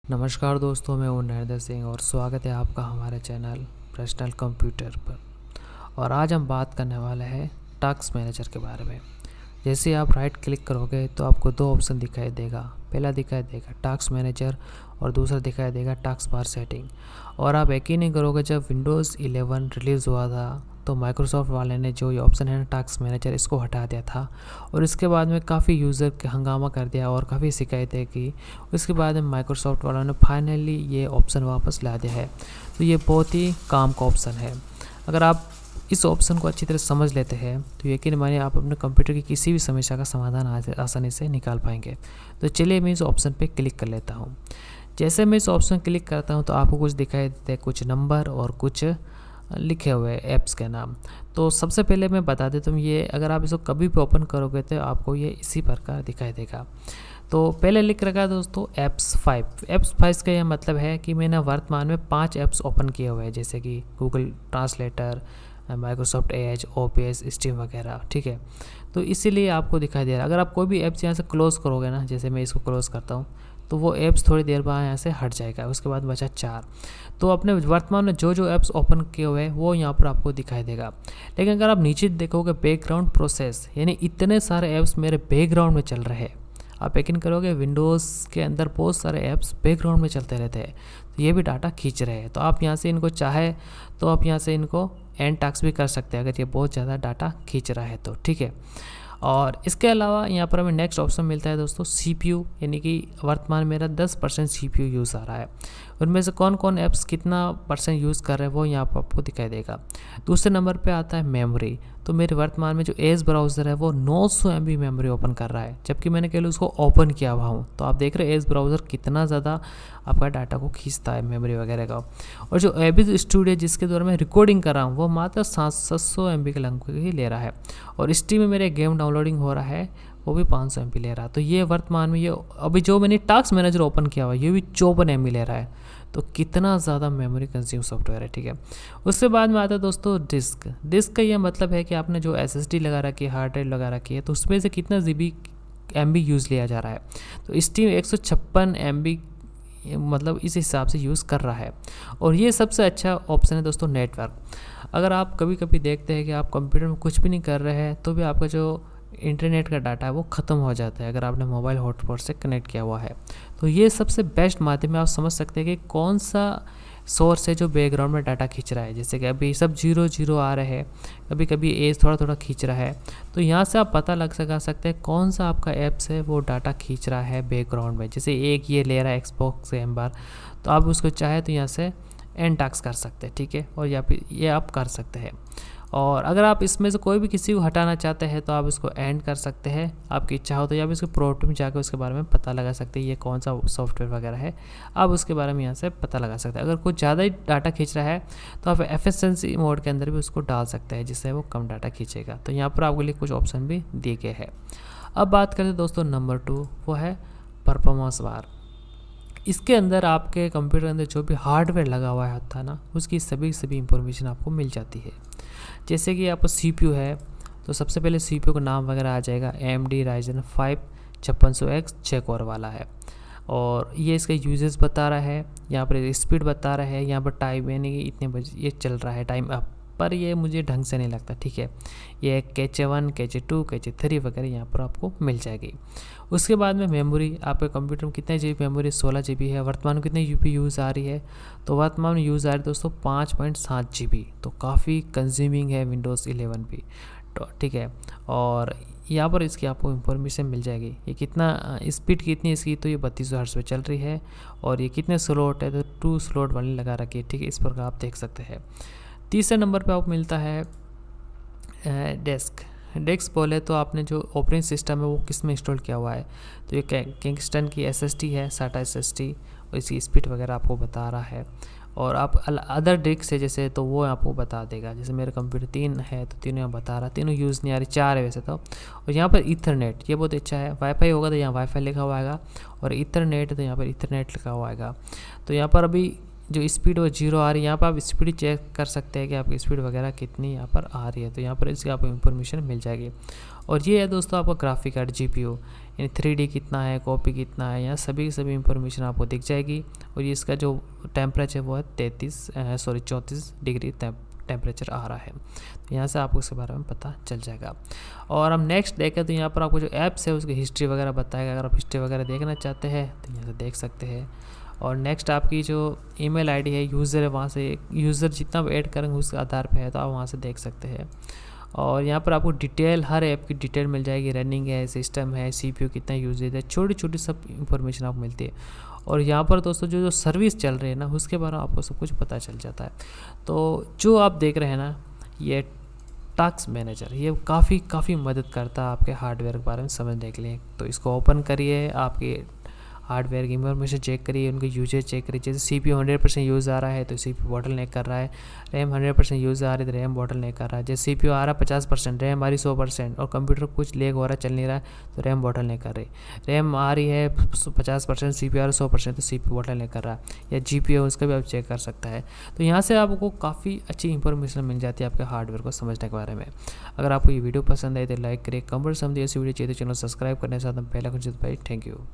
नमस्कार दोस्तों, मैं हूं नरेंद्र सिंह और स्वागत है आपका हमारे चैनल पर्सनल कंप्यूटर पर। और आज हम बात करने वाले हैं टास्क मैनेजर के बारे में। जैसे आप राइट क्लिक करोगे तो आपको दो ऑप्शन दिखाई देगा। पहला दिखाई देगा टास्क मैनेजर और दूसरा दिखाई देगा टास्क बार सेटिंग। और आप यकीन नहीं करोगे, जब विंडोज़ 11 रिलीज़ हुआ था तो माइक्रोसॉफ्ट वाले ने जो ये ऑप्शन है ना टास्क मैनेजर, इसको हटा दिया था। और इसके बाद में काफ़ी यूज़र के हंगामा कर दिया और काफ़ी शिकायतें की। उसके बाद में माइक्रोसॉफ्ट वालों ने फाइनली ये ऑप्शन वापस ला दिया है। तो ये बहुत ही काम का ऑप्शन है। अगर आप इस ऑप्शन को अच्छी तरह समझ लेते हैं तो यकीन मानिए आप अपने कंप्यूटर की किसी भी समस्या का समाधान आसानी से निकाल पाएंगे। तो चलिए मैं इस ऑप्शन पे क्लिक कर लेता हूँ। जैसे मैं इस ऑप्शन क्लिक करता हूँ तो आपको कुछ दिखाई देते हैं, कुछ नंबर और कुछ लिखे हुए ऐप्स के नाम। तो सबसे पहले मैं बता देता हूँ, ये अगर आप इसको कभी भी ओपन करोगे तो आपको ये इसी प्रकार दिखाई देगा। तो पहले लिख रखा है दोस्तों एप्स 5 का यह मतलब है कि मैंने वर्तमान में 5 ऐप्स ओपन किए हुए हैं, जैसे कि Google translator, Microsoft Edge, OPS, steam वगैरह। ठीक है, तो इसीलिए आपको दिखाई दे रहा है। अगर आप कोई भी ऐप्स यहाँ से क्लोज़ करोगे ना, जैसे मैं इसको क्लोज़ करता हूँ तो वो ऐप्स थोड़ी देर बाद यहाँ से हट जाएगा। उसके बाद बचा 4। तो अपने वर्तमान में जो जो ऐप्स ओपन किए हुए हैं वो यहाँ पर आपको दिखाई देगा। लेकिन अगर आप नीचे देखोगे बैकग्राउंड प्रोसेस, यानी इतने सारे ऐप्स मेरे बैकग्राउंड में चल रहे हैं। आप यकीन करोगे विंडोज़ के अंदर बहुत सारे ऐप्स बैकग्राउंड में चलते रहते हैं, तो ये भी डाटा खींच रहे हैं। तो आप यहाँ से इनको चाहे तो आप यहाँ से इनको एंड टास्क भी कर सकते हैं, अगर ये बहुत ज़्यादा डाटा खींच रहा है तो। ठीक है, और इसके अलावा यहाँ पर हमें नेक्स्ट ऑप्शन मिलता है दोस्तों CPU, यानी कि वर्तमान मेरा 10% CPU यूज़ आ रहा है। उनमें से कौन कौन ऐप्स कितना % यूज़ कर रहे हैं वो यहाँ पर आपको दिखाई देगा। दूसरे नंबर पे आता है मेमोरी। तो मेरे वर्तमान में जो एज ब्राउज़र है वो 900 MB मेमोरी ओपन कर रहा है, जबकि मैंने केवल उसको ओपन किया हुआ हूँ। तो आप देख रहे हैं एज ब्राउज़र कितना ज़्यादा आपका डाटा को खींचता है मेमोरी वगैरह का। और जो एबिस स्टूडियो जिसके द्वारा मैं रिकॉर्डिंग कर रहा हूँ वो मात्र 700 MB के लगभग ही ले रहा है। और स्टीम में मेरे गेम डाउनलोडिंग हो रहा है वो भी 500 MB ले रहा है। तो ये वर्तमान में ये अभी जो मैंने टास्क मैनेजर ओपन किया हुआ है ये भी 54 MB ले रहा है। तो कितना ज़्यादा मेमोरी कंज्यूम सॉफ्टवेयर है। ठीक है, उसके बाद में आता है दोस्तों डिस्क का ये मतलब है कि आपने जो SSD लगा रखी है, हार्ड ड्राइव लगा रखी है, तो उसमें से कितना MB यूज़ लिया जा रहा है। तो स्टीम 156 MB मतलब इस हिसाब से यूज़ कर रहा है। और ये सबसे अच्छा ऑप्शन है दोस्तों नेटवर्क। अगर आप कभी कभी देखते हैं कि आप कंप्यूटर में कुछ भी नहीं कर रहे हैं तो भी आपका जो इंटरनेट का डाटा है वो ख़त्म हो जाता है, अगर आपने मोबाइल हॉटस्पॉट से कनेक्ट किया हुआ है। तो ये सबसे बेस्ट माध्यम है। आप समझ सकते हैं कि कौन सा सोर्स है जो बैकग्राउंड में डाटा खींच रहा है। जैसे कि अभी सब 0 आ रहे हैं, कभी कभी एज थोड़ा थोड़ा खींच रहा है। तो यहाँ से आप पता लगा सकते हैं कौन सा आपका ऐप्स है वो डाटा खींच रहा है बैकग्राउंड में। जैसे एक ये ले रहा है एक्सबॉक्स गेम बार, तो आप उसको चाहे तो यहाँ से एंड टास्क कर सकते हैं। ठीक है, और या फिर ये आप कर सकते हैं। और अगर आप इसमें से कोई भी किसी को हटाना चाहते हैं तो आप इसको एंड कर सकते हैं, आपकी इच्छा हो तो। या फिर इसको प्रोडक्ट में जाकर उसके बारे में पता लगा सकते हैं ये कौन सा सॉफ्टवेयर वगैरह है, आप उसके बारे में यहाँ से पता लगा सकते हैं। अगर कुछ ज़्यादा ही डाटा खींच रहा है तो आप एफिशिएंसी मोड के अंदर भी उसको डाल सकते हैं, जिससे वो कम डाटा खींचेगा। तो यहाँ पर आपके लिए कुछ ऑप्शन भी दिए गए हैं। अब बात करते हैं दोस्तों नंबर 2, वो है परफॉर्मेंस बार। इसके अंदर आपके कंप्यूटर के अंदर जो भी हार्डवेयर लगा हुआ होता है ना, उसकी सभी इंफॉर्मेशन आपको मिल जाती है। जैसे कि आपको CPU है तो सबसे पहले CPU का नाम वगैरह आ जाएगा। AMD Ryzen 5 5600X 6 कोर वाला है। और ये इसका यूजेस बता रहा है, यहाँ पर स्पीड बता रहा है, यहाँ पर टाइम यानी कि इतने बजे ये चल रहा है टाइम अप, पर ये मुझे ढंग से नहीं लगता। ठीक है, ये कैचे 1, कैचे 2, कैचे 3 वगैरह यहाँ पर आपको मिल जाएगी। उसके बाद में मेमोरी, आपके कंप्यूटर में कितने GB मेमोरी, 16 GB है। वर्तमान में कितने UP यूज़ आ रही है, तो वर्तमान में यूज़ आ रही है दोस्तों 5.7 GB। तो काफ़ी कंज्यूमिंग है विंडोज़ 11 भी। तो ठीक है, और यहाँ पर इसकी आपको इंफॉर्मेशन मिल जाएगी। ये कितना स्पीड कितनी इसकी, तो ये 3200 हर्ट्ज़ पे चल रही है। और ये कितने स्लॉट है, तो 2 स्लॉट वाली लगा रखी है। ठीक है, इस प्रकार आप देख सकते हैं। तीसरे नंबर पे आपको मिलता है डेस्क बोले तो आपने जो ऑपरेटिंग सिस्टम है वो किस में इंस्टॉल किया हुआ है। तो ये किंगस्टन की SSD है, SATA SSD, और इसकी स्पीड वगैरह आपको बता रहा है। और आप अदर डिस्क है जैसे, तो वो आपको बता देगा। जैसे मेरे कंप्यूटर 3 है तो तीनों यहाँ बता रहा, तीनों यूज़ नहीं आ रही, 4 है वैसे तो। और यहाँ पर ईथरनेट, ये बहुत अच्छा है। वाईफाई होगा तो यहाँ वाईफाई लिखा हुआ आएगा, और ईथरनेट तो यहाँ पर ईथरनेट लिखा हुआ आएगा। तो यहाँ पर अभी जो स्पीड वो 0 आ रही है। यहाँ पर आप स्पीड चेक कर सकते हैं कि आपकी स्पीड वगैरह कितनी यहाँ पर आ रही है। तो यहाँ पर इसकी आपको इन्फॉर्मेशन मिल जाएगी। और ये है दोस्तों आपका ग्राफिक कार्ड GPU, यानी 3D कितना है, कॉपी कितना है, यहाँ सभी इंफॉर्मेशन आपको दिख जाएगी। और ये इसका जो टेम्परेचर वो है 34 डिग्री टेम्परेचर आ रहा है। तो यहाँ से आपको इसके बारे में पता चल जाएगा। और हम नेक्स्ट देखें तो यहाँ पर आपको जो ऐप्स है उसकी हिस्ट्री वगैरह बताएगा। अगर आप हिस्ट्री वगैरह देखना चाहते हैं तो यहाँ से देख सकते हैं। और नेक्स्ट आपकी जो ईमेल आईडी है, यूज़र है, वहाँ से यूज़र जितना भी ऐड करेंगे उसके आधार पे है, तो आप वहाँ से देख सकते हैं। और यहाँ पर आपको डिटेल, हर ऐप की डिटेल मिल जाएगी, रनिंग है, सिस्टम है, CPU कितना यूजेज है, छोटी छोटी सब इंफॉर्मेशन आपको मिलती है। और यहाँ पर दोस्तों जो सर्विस चल रही है ना उसके बारे में आपको सब कुछ पता चल जाता है। तो जो आप देख रहे हैं ना, ये टास्क मैनेजर, ये काफ़ी मदद करता है आपके हार्डवेयर के बारे में समझने के लिए। तो इसको ओपन करिए, आपके हार्डवेयर की इंफॉर्मेशन चेक करिए, उनके यूजेज चेक करिए। जैसे CPU 100% यूज़ आ रहा है तो CPU बॉटल नेक कर रहा है, रैम 100% यूज़ आ रही है तो रैम बॉटल नेक कर रहा है। जैसे CPU आ रहा है 50%, रैम आ रही 100% और कंप्यूटर कुछ लेग हो रहा है, चल नहीं रहा है, तो रैम बॉटल नेक कर रही। रैम आ रही है 50%, CPU आ रहा है 100%, तो CPU बॉटल नेक कर रहा है। या GPU उसका भी आप चेक कर सकता है। तो यहाँ से आपको काफ़ी अच्छी इंफॉर्मेशन मिल जाती है आपके हार्डवेयर को समझने के बारे में। अगर आपको ये वीडियो पसंद आई तो लाइक करिए, कमेंट समझिए, ऐसी वीडियो चाहिए तो चैनल सब्सक्राइब करने के साथ बेल आइकन दबाइए। Thank you.